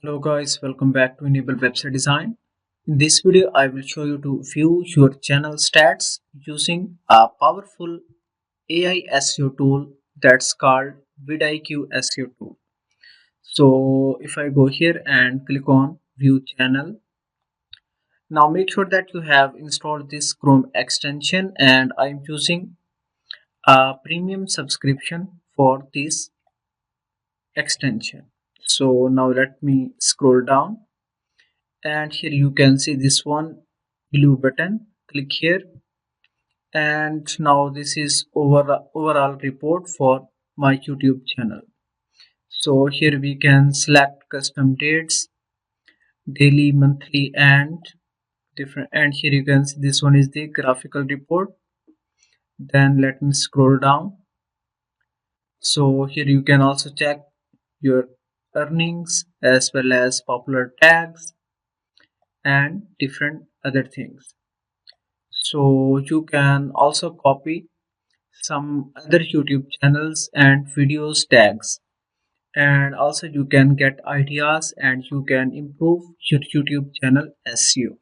Hello guys, welcome back to Enable Website Design. In this video, I will show you to view your channel stats using a powerful AI SEO tool that's called VidIQ SEO tool. So if I go here and click on view channel, now make sure that you have installed this Chrome extension, and I'm using a premium subscription for this extension. So now let me scroll down, and here you can see this one blue button. Click here, and now this is overall report for my YouTube channel. So here we can select custom dates, daily, monthly, and different. And here you can see this one is the graphical report. Then let me scroll down. So here you can also check your earnings as well as popular tags and different other things. So you can also copy some other YouTube channels and videos tags, and also you can get ideas and you can improve your YouTube channel SEO.